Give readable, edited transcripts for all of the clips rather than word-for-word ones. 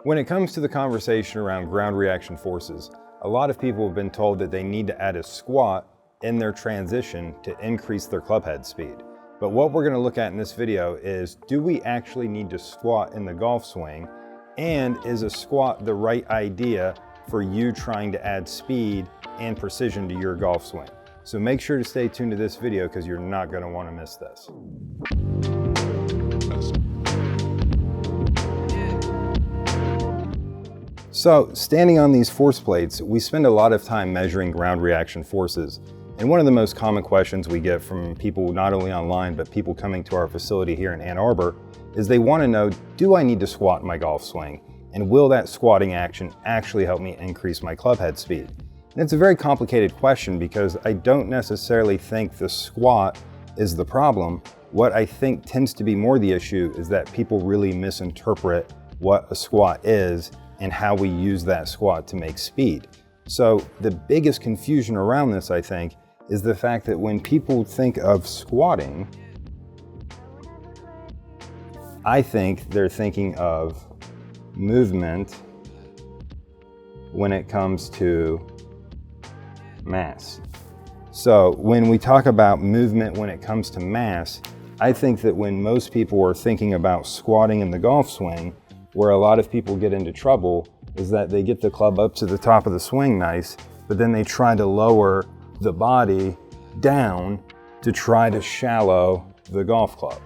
When it comes to the conversation around ground reaction forces, a lot of people have been told that they need to add a squat in their transition to increase their club head speed. But what we're going to look at in this video is, do we actually need to squat in the golf swing? And is a squat the right idea for you trying to add speed and precision to your golf swing? So make sure to stay tuned to this video because you're not going to want to miss this. So standing on these force plates, we spend a lot of time measuring ground reaction forces. And one of the most common questions we get from people not only online, but people coming to our facility here in Ann Arbor, is they want to know, do I need to squat in my golf swing? And will that squatting action actually help me increase my club head speed? And it's a very complicated question because I don't necessarily think the squat is the problem. What I think tends to be more the issue is that people really misinterpret what a squat is and how we use that squat to make speed. So the biggest confusion around this, I think, is the fact that when people think of squatting, I think they're thinking of movement when it comes to mass. So when we talk about movement when it comes to mass, I think that when most people are thinking about squatting in the golf swing, where a lot of people get into trouble is that they get the club up to the top of the swing nice, but then they try to lower the body down to try to shallow the golf club.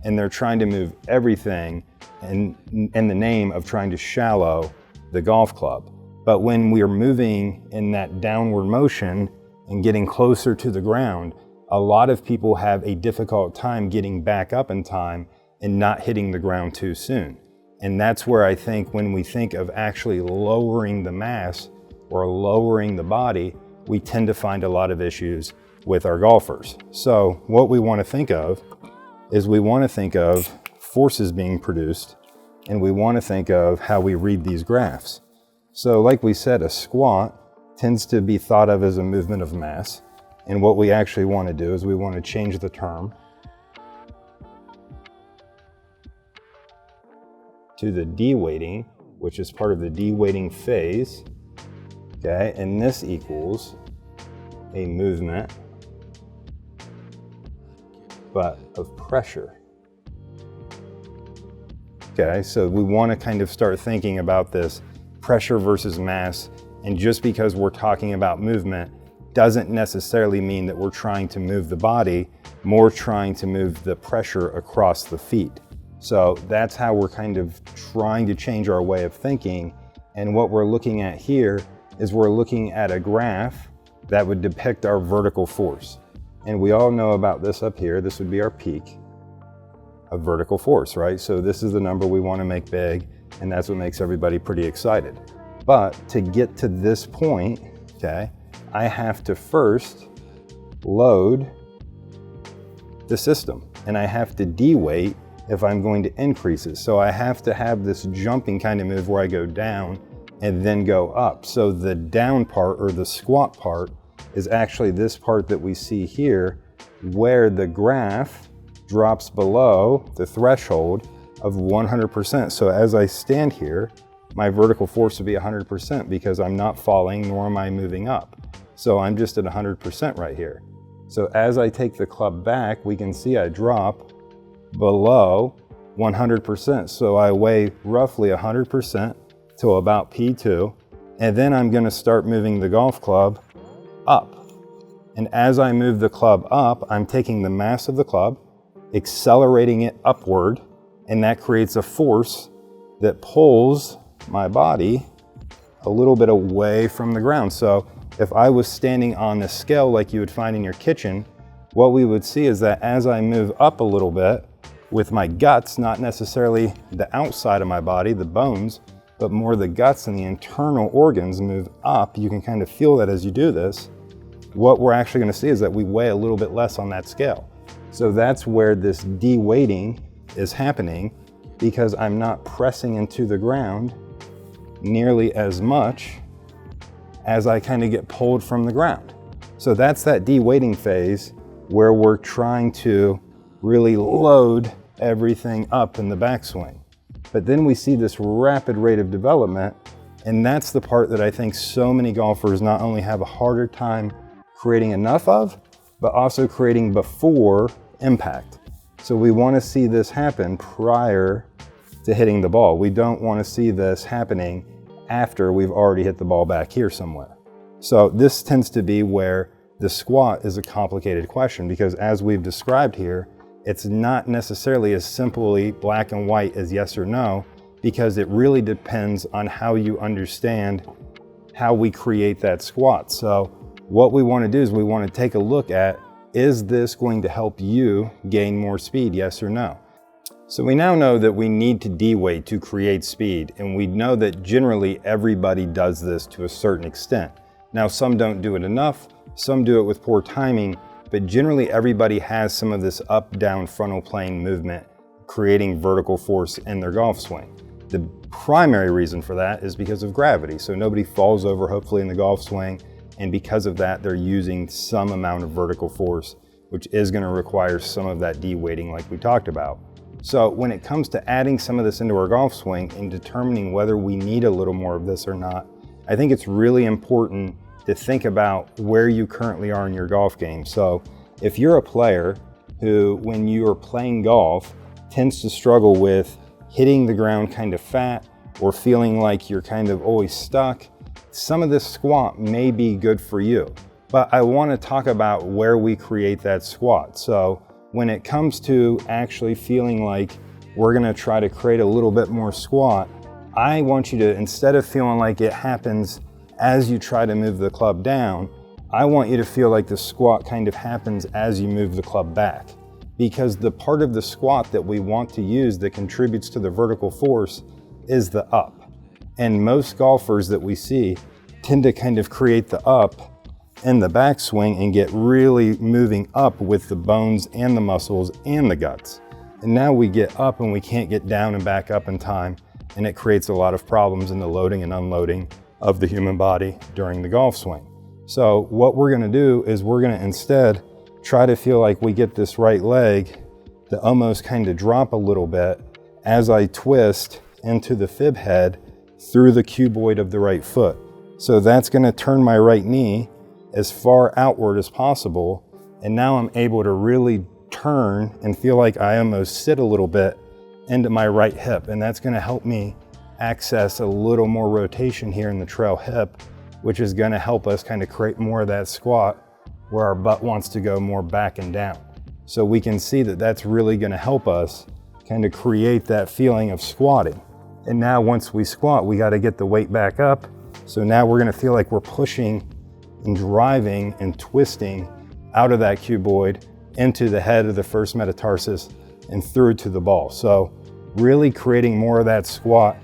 And they're trying to move everything in the name of trying to shallow the golf club. But when we are moving in that downward motion and getting closer to the ground, a lot of people have a difficult time getting back up in time and not hitting the ground too soon. And that's where I think when we think of actually lowering the mass or lowering the body, we tend to find a lot of issues with our golfers. So what we want to think of is we want to think of forces being produced, and we want to think of how we read these graphs. So like we said, a squat tends to be thought of as a movement of mass. And what we actually want to do is we want to change the term to the de-weighting, which is part of the de-weighting phase, okay? And this equals a movement, but of pressure. Okay, so we want to kind of start thinking about this pressure versus mass, and just because we're talking about movement doesn't necessarily mean that we're trying to move the body, more trying to move the pressure across the feet. So that's how we're kind of trying to change our way of thinking. And what we're looking at here is we're looking at a graph that would depict our vertical force. And we all know about this up here. This would be our peak of vertical force, right? So this is the number we want to make big, and that's what makes everybody pretty excited. But to get to this point, okay, I have to first load the system, and I have to de-weight if I'm going to increase it. So I have to have this jumping kind of move where I go down and then go up. So the down part, or the squat part, is actually this part that we see here, where the graph drops below the threshold of 100%. So as I stand here, my vertical force would be 100% because I'm not falling nor am I moving up. So I'm just at 100% right here. So as I take the club back, we can see I drop below 100%. So I weigh roughly 100% to about P2, and then I'm going to start moving the golf club up. And as I move the club up, I'm taking the mass of the club, accelerating it upward, and that creates a force that pulls my body a little bit away from the ground. So if I was standing on the scale like you would find in your kitchen, what we would see is that as I move up a little bit with my guts, not necessarily the outside of my body, the bones, but more the guts and the internal organs move up. You can kind of feel that as you do this. What we're actually going to see is that we weigh a little bit less on that scale. So that's where this de-weighting is happening, because I'm not pressing into the ground nearly as much as I kind of get pulled from the ground. So that's that de-weighting phase where we're trying to really load everything up in the backswing. but then we see this rapid rate of development, and that's the part that I think so many golfers not only have a harder time creating enough of, but also creating before impact. So we want to see this happen prior to hitting the ball. We don't want to see this happening after we've already hit the ball back here somewhere. So this tends to be where the squat is a complicated question, because as we've described here, it's not necessarily as simply black and white as yes or no, because it really depends on how you understand how we create that squat. So what we want to do is we want to take a look at, is this going to help you gain more speed, yes or no? So we now know that we need to de-weight to create speed, and we know that generally everybody does this to a certain extent. Now, some don't do it enough, some do it with poor timing, but generally everybody has some of this up-down frontal plane movement creating vertical force in their golf swing. The primary reason for that is because of gravity. So nobody falls over, hopefully, in the golf swing, and because of that, they're using some amount of vertical force, which is going to require some of that de-weighting like we talked about. So when it comes to adding some of this into our golf swing and determining whether we need a little more of this or not, I think it's really important to think about where you currently are in your golf game. So if you're a player who, when you're playing golf, tends to struggle with hitting the ground kind of fat or feeling like you're kind of always stuck, some of this squat may be good for you. But I want to talk about where we create that squat. So when it comes to actually feeling like we're going to try to create a little bit more squat, I want you to, instead of feeling like it happens as you try to move the club down, I want you to feel like the squat kind of happens as you move the club back. Because the part of the squat that we want to use that contributes to the vertical force is the up. And most golfers that we see tend to kind of create the up in the backswing and get really moving up with the bones and the muscles and the guts. And now we get up and we can't get down and back up in time, and it creates a lot of problems in the loading and unloading of the human body during the golf swing. So what we're going to do is we're going to instead try to feel like we get this right leg to almost kind of drop a little bit as I twist into the fib head through the cuboid of the right foot. So that's going to turn my right knee as far outward as possible, and now I'm able to really turn and feel like I almost sit a little bit into my right hip, and that's going to help me access a little more rotation here in the trail hip, which is going to help us kind of create more of that squat where our butt wants to go more back and down. So we can see that that's really going to help us kind of create that feeling of squatting. And now once we squat, we got to get the weight back up. So now we're going to feel like we're pushing and driving and twisting out of that cuboid into the head of the first metatarsus and through to the ball. So really creating more of that squat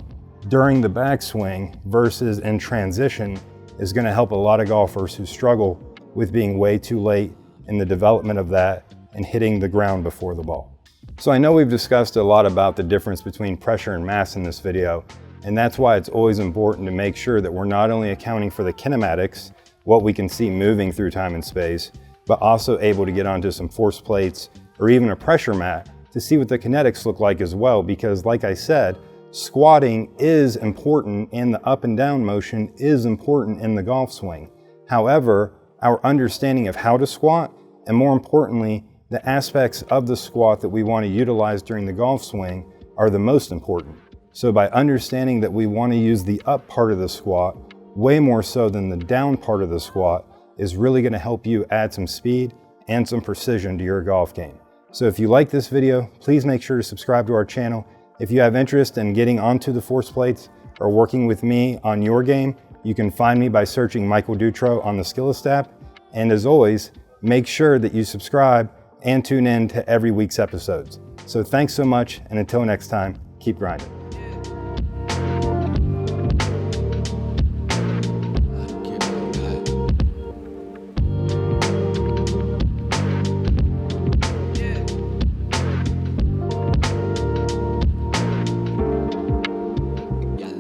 during the backswing versus in transition is going to help a lot of golfers who struggle with being way too late in the development of that and hitting the ground before the ball. So I know we've discussed a lot about the difference between pressure and mass in this video, and that's why it's always important to make sure that we're not only accounting for the kinematics, what we can see moving through time and space, but also able to get onto some force plates or even a pressure mat to see what the kinetics look like as well, because like I said, squatting is important and the up and down motion is important in the golf swing. However, our understanding of how to squat, and more importantly, the aspects of the squat that we want to utilize during the golf swing are the most important. So by understanding that we want to use the up part of the squat way more so than the down part of the squat is really going to help you add some speed and some precision to your golf game. So if you like this video, please make sure to subscribe to our channel. If you have interest in getting onto the force plates or working with me on your game, you can find me by searching Michael Dutro on the Skillest app. And as always, make sure that you subscribe and tune in to every week's episodes. So thanks so much, and until next time, keep grinding.